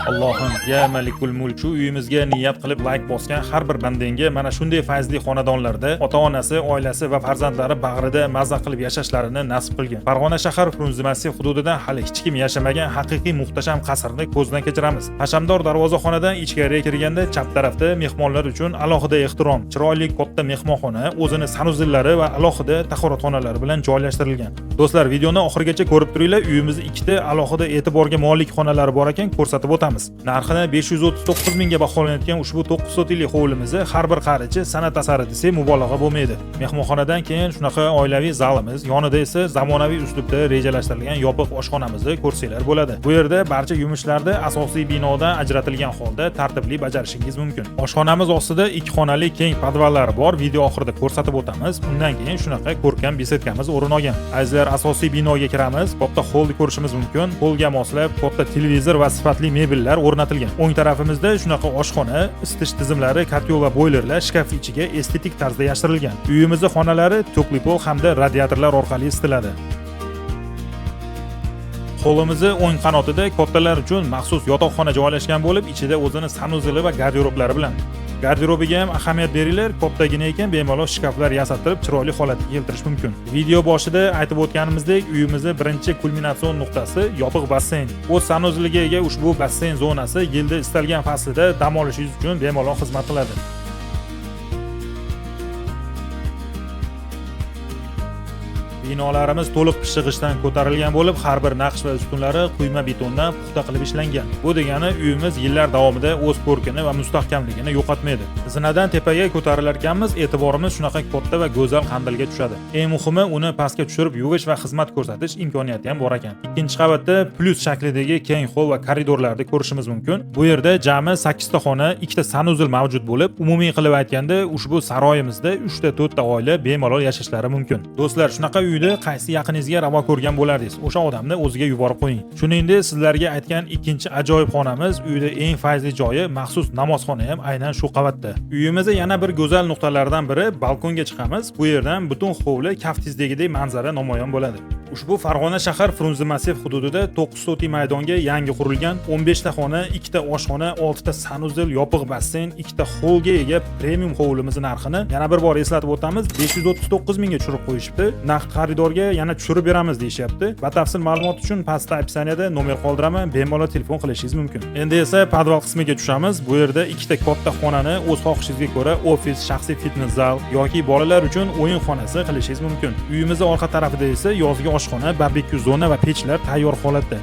Allohim, ya Malikul Mulk, shu uyimizga niyat qilib like bosgan har bir bandangga mana shunday fayzli xonadonlarda ota-onasi, oilasi va farzandlari bag'rida maza qilib yashashlarini nasib qilgan. Farg'ona shahar Frunze massiv hududidan hali hech kim yashamagan haqiqiy muhtasham qasrni ko'zdan kechiramiz. Hashamdor darvozaxonadan ichkariga kirganda chap tarafda mehmonlar uchun alohida ehtirom, chiroyli katta mehmonxona, o'zini sanuzillari va alohida tahoratxonalari bilan joylashtirilgan. Do'stlar, videoni oxirigacha ko'rib turinglar. Uyimizda ikkita alohida e'tiborga molik xonalari bor ekan, ko'rsatib o'tamiz. Narxini 539 mingga baholanayotgan ushbu 9 soatlik hovlimizni har bir qarichi san'at asari desak mubolag'a bo'lmaydi. Mehmonxonadan keyin shunaqa oilaviy zalimiz, yonida esa zamonaviy uslubda rejalashtirilgan yopiq oshxonamizni ko'rsanglar bo'ladi. Bu yerda barcha yumushlarni asosiy binodan ajratilgan holda tartibli bajarishingiz mumkin. Oshxonamiz ostida 2 xonali keng podvallar bor, video oxirida ko'rsatib o'tamiz. Undan keyin shunaqa ko'rkam besetkamiz o'rin olgan. Azizlar, asosiy binoga kiramiz. Katta holni ko'rishimiz mumkin. Holga moslab katta televizor va sifatli mebellar o'rnatilgan. O'ng tarafimizda shunaqa oshxona, isitish tizimlari, kotel va boylerlar shkaf ichiga estetik tarzda yashirilgan. Uyimizning xonalari to'qli pol hamda radiatorlar orqali isitiladi. Hovlimizning o'ng qanotida kattalar uchun maxsus yotoqxona joylashgan bo'lib, ichida o'zini sanuzeli va garderoblari bilan. Garderobiga ham ahamiyat beringlar, kattagina ekan, bemalol shkaflar yasatirib chiroyli holatga keltirish mumkin. Video boshida aytib o'tganimizdek, uyimizning birinchi kulminatsion nuqtasi yopiq basseyn. O'z sanuzeliga ega ushbu basseyn zonasi yilda istalgan faslida dam olishingiz uchun bemalol xizmat qiladi. Binolarimiz to'liq pishig'ishdan ko'tarilgan bo'lib, har bir naqsh va ustunlari quyma betondan puxta qilib ishlangan. Bu degani uyimiz yillar davomida o'z ko'rkini va mustahkamligini yo'qotmaydi. Zinadan tepaga ko'tarilar ekanmiz, e'tiborimiz shunaqa katta va go'zal qandilga tushadi. Eng muhimi, uni pastga tushirib yuvish va xizmat ko'rsatish imkoniyati ham bor ekan. Ikkinchi qavatda plus shaklidagi keng hol va koridorlarni ko'rishimiz mumkin. Bu yerda jami 8 ta xona, 2 ta sanuzil mavjud bo'lib, umumiy qilib aytganda, ushbu saroyimizda 3 ta 4 ta oila bemalol yashashlari mumkin. Do'stlar, shunaqa uyda qaysi yaqiningizga ravo ko'rgan bo'lardingiz, o'sha odamni o'ziga yuborib qo'ying. Shuningdek, sizlarga aytgan ikkinchi ajoyib xonamiz, uyda eng fayzli joyi maxsus namozxona ham aynan shu qavatda. Uyimizda yana bir go'zal nuqtalaridan biri balkonga chiqamiz. Bu yerdan butun hovli kaftizdagidek manzara namoyon bo'ladi. Ushbu Farg'ona shahar Frunze massiv hududida 9 sotix maydonga yangi qurilgan 15 ta xona, 2 ta oshxona, 6 ta sanuzil, yopiq basseyn, 2 ta holga ega premium hovlimiz narxini yana bir bor eslatib o'tamiz. 539 mingga tushirib qo'yishibdi. Naqd xaridorga yana tushirib beramiz deyishyapti. Batafsil ma'lumot uchun pastda opsiyada nomer qoldiraman, bemalol telefon qilishingiz mumkin. Endi esa podval qismiga tushamiz. Bu yerda 2 ta katta xonani o'z xohishingizga ko'ra ofis, shaxsiy fitnes zal yoki bolalar uchun o'yin xonasi qilishingiz mumkin. Uyimizning orqa tarafida esa yozgi oshxona, barbekyu zona va pechlar tayyor holatda.